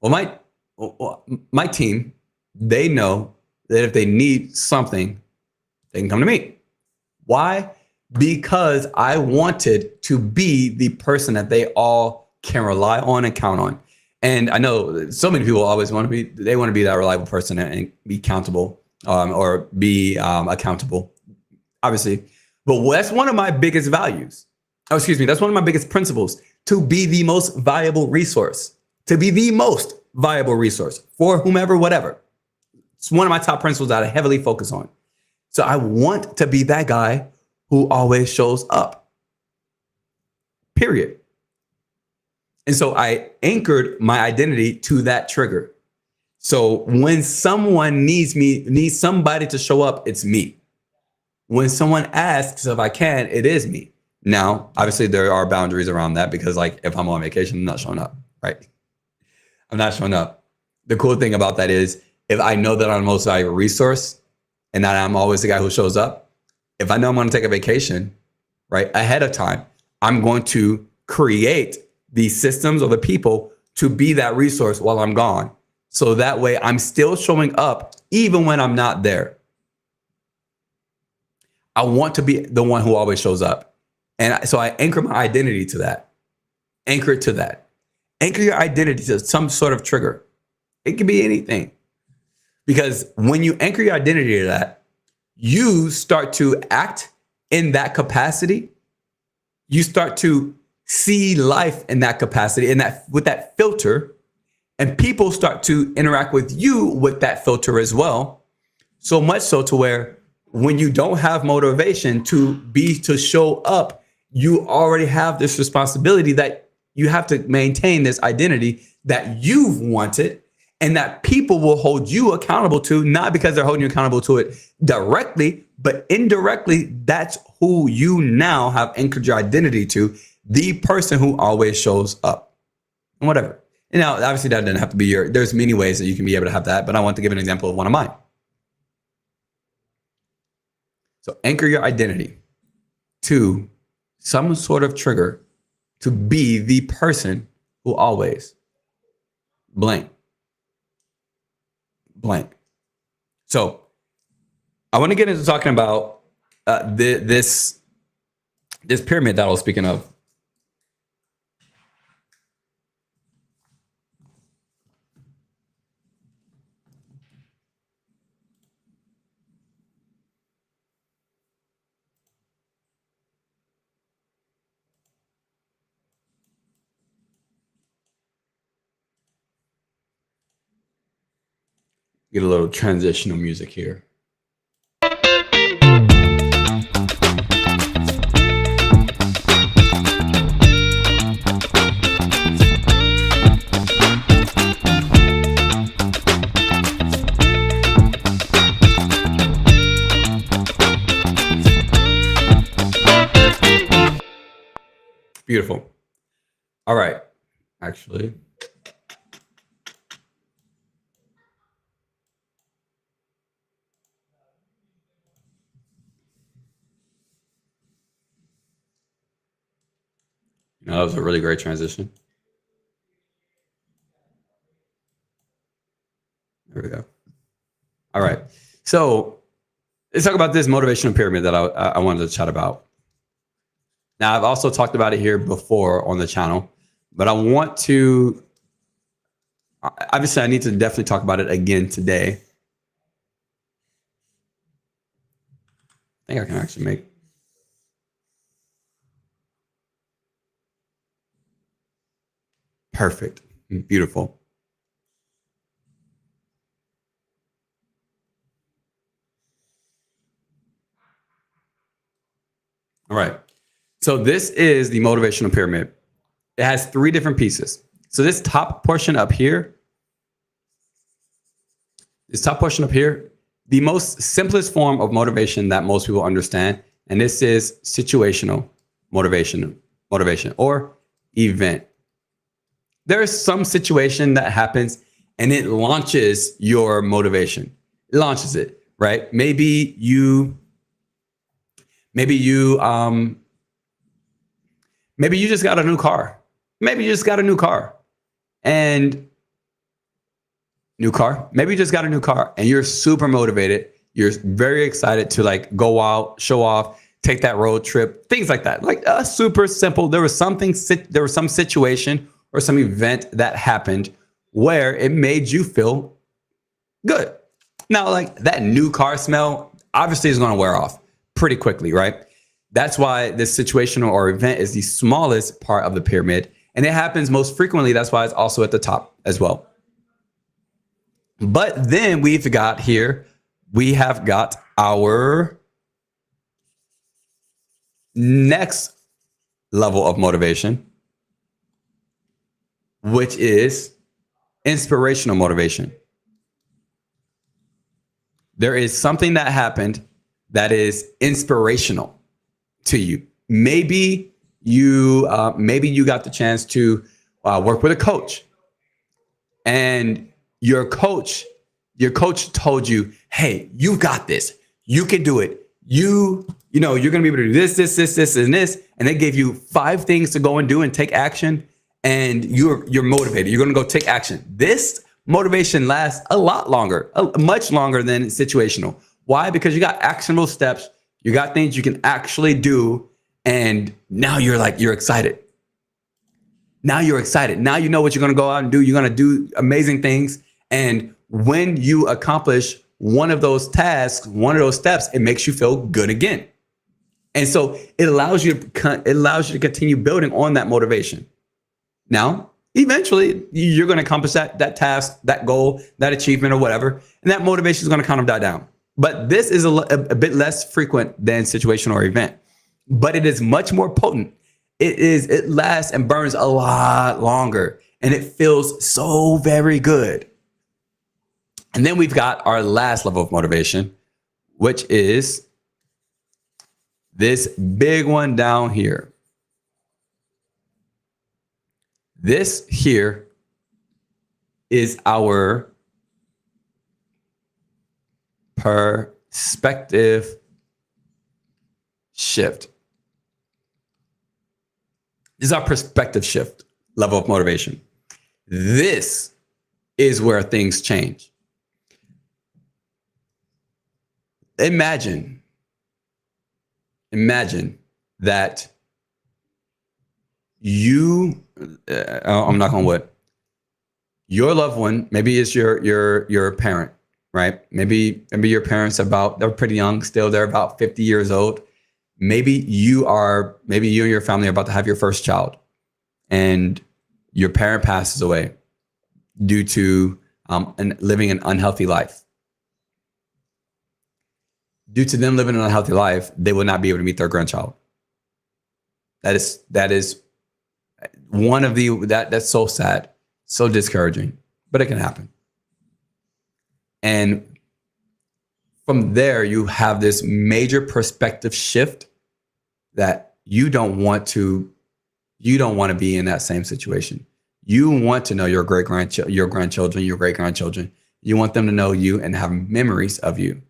Well, my team, they know that if they need something, they can come to me. Why? Because I wanted to be the person that they all can rely on and count on. And I know so many people always want to be that reliable person and be accountable or be accountable, obviously. But that's one of my biggest values. Oh, excuse me. That's one of my biggest principles, to be the most valuable resource, for whomever, whatever. It's one of my top principles that I heavily focus on. So I want to be that guy who always shows up, period. And so I anchored my identity to that trigger. So when someone needs somebody to show up, it's me. When someone asks if I can, it is me. Now, obviously there are boundaries around that because like if I'm on vacation, I'm not showing up, right? I'm not showing up. The cool thing about that is if I know that I'm the most valuable resource and that I'm always the guy who shows up, if I know I'm going to take a vacation, right, ahead of time, I'm going to create the systems or the people to be that resource while I'm gone. So that way I'm still showing up even when I'm not there. I want to be the one who always shows up. And so I anchor my identity to that. Anchor it to that. Anchor your identity to some sort of trigger. It can be anything. Because when you anchor your identity to that, you start to act in that capacity. You start to see life in that capacity, with that filter, and people start to interact with you with that filter as well. So much so to where when you don't have motivation to show up, you already have this responsibility that you have to maintain this identity that you've wanted and that people will hold you accountable to, not because they're holding you accountable to it directly, but indirectly. That's who you now have anchored your identity to, the person who always shows up and whatever. And now, obviously that doesn't have to be there's many ways that you can be able to have that, but I want to give an example of one of mine. So anchor your identity to some sort of trigger to be the person who always blank. So I want to get into talking about this pyramid that I was speaking of. Get a little transitional music here. Beautiful. All right. Actually, that was a really great transition. There we go. All right. So let's talk about this motivational pyramid that I wanted to chat about. Now, I've also talked about it here before on the channel, but I want to, obviously, I need to definitely talk about it again today. I think I can actually make. Perfect. Beautiful. All right. So this is the motivational pyramid. It has 3 different pieces. So this top portion up here, the most simplest form of motivation that most people understand, and this is situational motivation or event. There is some situation that happens and it launches your motivation. It launches it, right? Maybe you just got a new car. Maybe you just got a new car and you're super motivated. You're very excited to like go out, show off, take that road trip, things like that. Like super simple. There was some situation or some event that happened where it made you feel good. Now, like that new car smell obviously is going to wear off pretty quickly, right? That's why this situational or event is the smallest part of the pyramid, and it happens most frequently. That's why it's also at the top as well. But then we have got our next level of motivation, which is inspirational motivation. There is something that happened that is inspirational to you. Maybe you got the chance to work with a coach, and your coach told you, "Hey, you got this. You can do it. You're going to be able to do this, and this." And they gave you 5 things to go and do and take action. And you're motivated. You're going to go take action. This motivation lasts a lot longer, much longer than situational. Why? Because you got actionable steps. You got things you can actually do. And now you're excited. Now you're excited. Now you know what you're going to go out and do. You're going to do amazing things. And when you accomplish one of those tasks, one of those steps, it makes you feel good again. And so it allows you to continue building on that motivation. Now, eventually, you're going to accomplish that task, that goal, that achievement or whatever, and that motivation is going to kind of die down. But this is a bit less frequent than situation or event, but it is much more potent. It lasts and burns a lot longer, and it feels so very good. And then we've got our last level of motivation, which is this big one down here. This here is our perspective shift. This is our perspective shift level of motivation. This is where things change. Imagine that I'm not going to what? Your loved one, maybe it's your parent, right? Maybe your parents they're pretty young still. They're about 50 years old. Maybe you and your family are about to have your first child, and your parent passes away due to and living an unhealthy life. Due to them living an unhealthy life, they will not be able to meet their grandchild. That is one of that's so sad, so discouraging, but it can happen. And from there, you have this major perspective shift that you don't want to be in that same situation. You want to know your grandchildren, your great grandchildren. You want them to know you and have memories of you.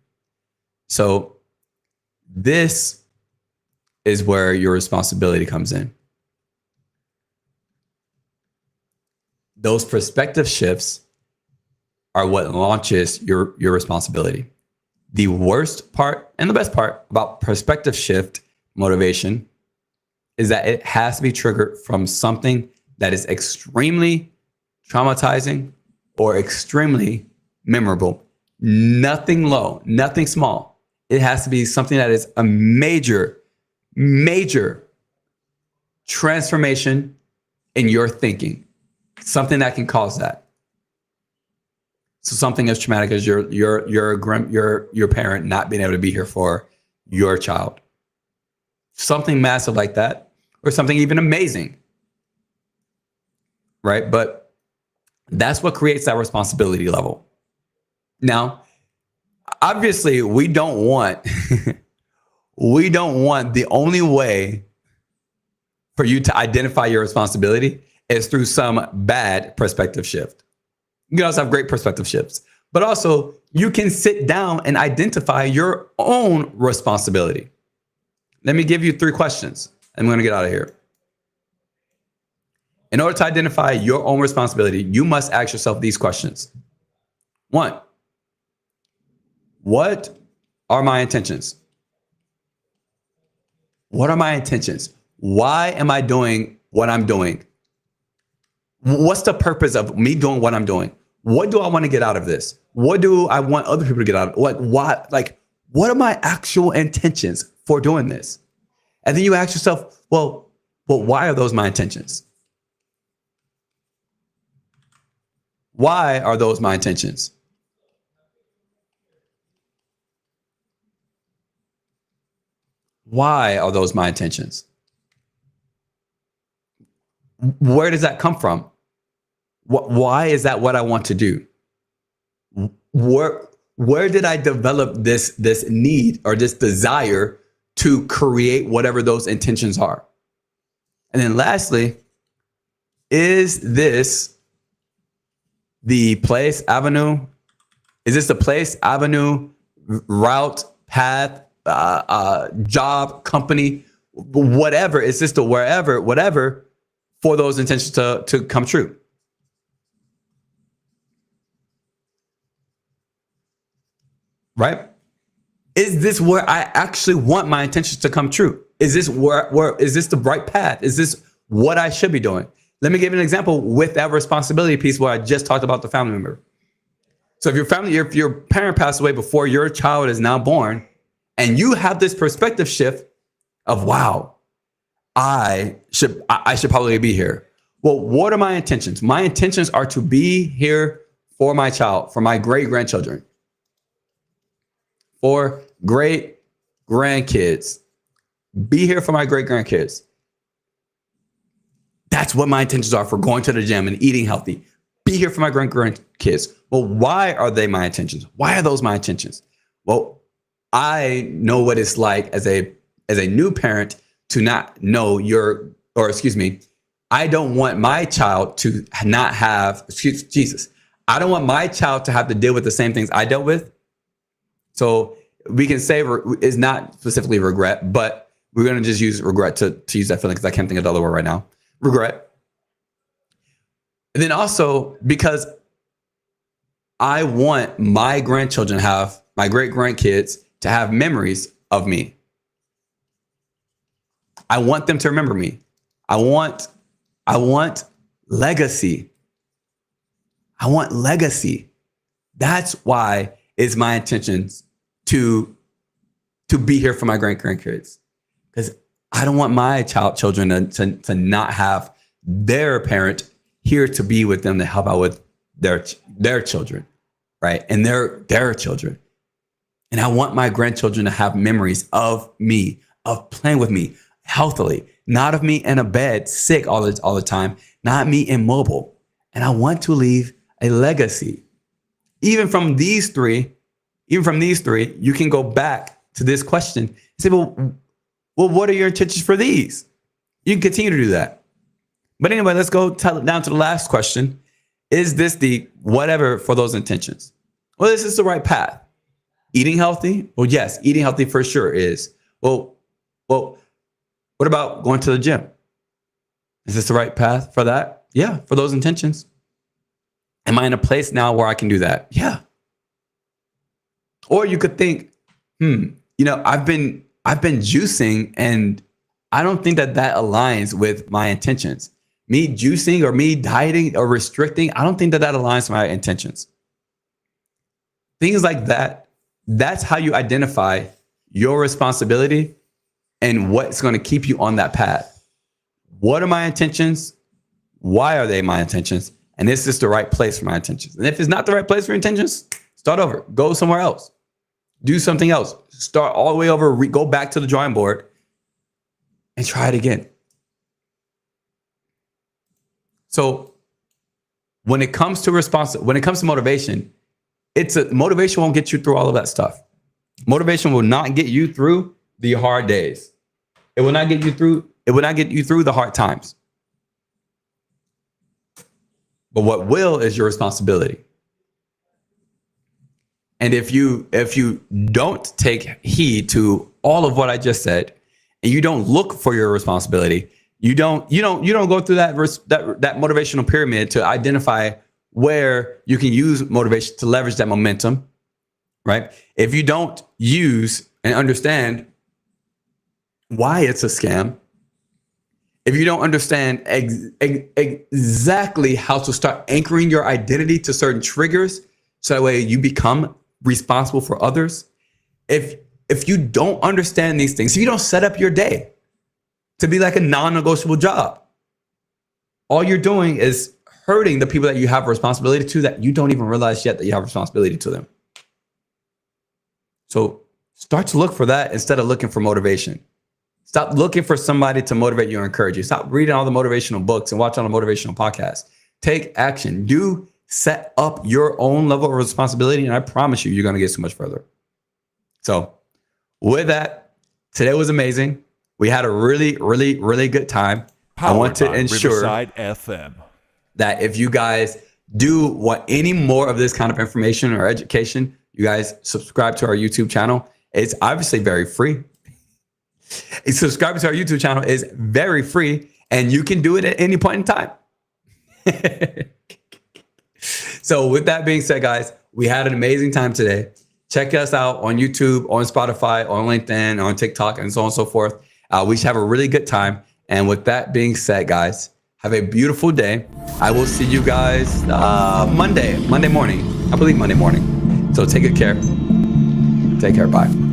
So this is where your responsibility comes in. Those perspective shifts are what launches your responsibility. The worst part and the best part about perspective shift motivation is that it has to be triggered from something that is extremely traumatizing or extremely memorable. Nothing low, nothing small. It has to be something that is a major transformation in your thinking. Something that can cause that. So something as traumatic as your parent not being able to be here for your child. Something massive like that, or something even amazing. Right? But that's what creates that responsibility level. Now, obviously, we don't want the only way for you to identify your responsibility is through some bad perspective shift. You can also have great perspective shifts, but also you can sit down and identify your own responsibility. Let me give you 3 questions. I'm going to get out of here. In order to identify your own responsibility, you must ask yourself these questions. 1, what are my intentions? What are my intentions? Why am I doing what I'm doing? What's the purpose of me doing what I'm doing? What do I want to get out of this? What do I want other people to get out of it? What are my actual intentions for doing this? And then you ask yourself, well, why are those my intentions? Why are those my intentions? Why are those my intentions? Where does that come from? Why is that what I want to do? Where did I develop this need or this desire to create whatever those intentions are? And then lastly, is this the place, avenue? Is this the place, avenue, route, path, job, company, whatever? Is this the whatever for those intentions to come true? Right? Is this where I actually want my intentions to come true? Is this where is this the right path? Is this what I should be doing? Let me give you an example with that responsibility piece where I just talked about the family member. So if your parent passed away before your child is now born, and you have this perspective shift of, wow, I should probably be here. Well, what are my intentions? My intentions are to be here for my child, for my great grandchildren, for great grandkids. Be here for my great grandkids. That's what my intentions are for going to the gym and eating healthy. Be here for my great grandkids. Well, why are they my intentions? Why are those my intentions? Well, I know what it's like as a new parent to not know I don't want my child to not have, I don't want my child to have to deal with the same things I dealt with. So we can say it's not specifically regret, but we're going to just use regret to use that feeling because I can't think of the other word right now. Regret. And then also because I want my grandchildren my great grandkids to have memories of me. I want them to remember me. I want legacy. I want legacy. That's why it's my intentions to be here for my great grandkids, because I don't want my children to not have their parent here to be with them to help out with their children, right? And their children. And I want my grandchildren to have memories of me, of playing with me healthily, not of me in a bed sick all the time, not me immobile. And I want to leave a legacy. Even from these three, you can go back to this question and say, well, what are your intentions for these? You can continue to do that. But anyway, let's go down to the last question. Is this the whatever for those intentions? Well, this is the right path. Eating healthy? Well, yes, eating healthy for sure is. Well, what about going to the gym? Is this the right path for that? Yeah, for those intentions. Am I in a place now where I can do that? Yeah. Or you could think, I've been juicing and I don't think that aligns with my intentions. Me juicing or me dieting or restricting, I don't think that aligns with my intentions. Things like that, that's how you identify your responsibility and what's going to keep you on that path. What are my intentions? Why are they my intentions? And is this the right place for my intentions? And if it's not the right place for intentions, start over. Go somewhere else. Do something else. Start all the way over. Go back to the drawing board and try it again. So when it comes to motivation, motivation won't get you through all of that stuff. Motivation will not get you through the hard days. It will not get you through the hard times. But what will is your responsibility. And if you don't take heed to all of what I just said, and you don't look for your responsibility, you don't go through that motivational pyramid to identify where you can use motivation to leverage that momentum, right? If you don't use and understand why it's a scam, if you don't understand exactly how to start anchoring your identity to certain triggers, so that way you become responsible for others. If you don't understand these things, if you don't set up your day to be like a non-negotiable job, all you're doing is hurting the people that you have a responsibility to that you don't even realize yet that you have a responsibility to them. So start to look for that instead of looking for motivation. Stop looking for somebody to motivate you or encourage you. Stop reading all the motivational books and watching all the motivational podcasts. Take action. You set up your own level of responsibility, and I promise you, you're going to get so much further. So with that, today was amazing. We had a really, really, really good time. I want to ensure that if you guys do want any more of this kind of information or education, you guys subscribe to our YouTube channel. It's obviously very free. Subscribing to our YouTube channel is very free, and you can do it at any point in time. So with that being said, guys, we had an amazing time today. Check us out on YouTube, on Spotify, on LinkedIn, on TikTok, and so on and so forth. We should have a really good time. And with that being said, guys, have a beautiful day. I will see you guys Monday morning. I believe Monday morning. So take good care. Take care. Bye.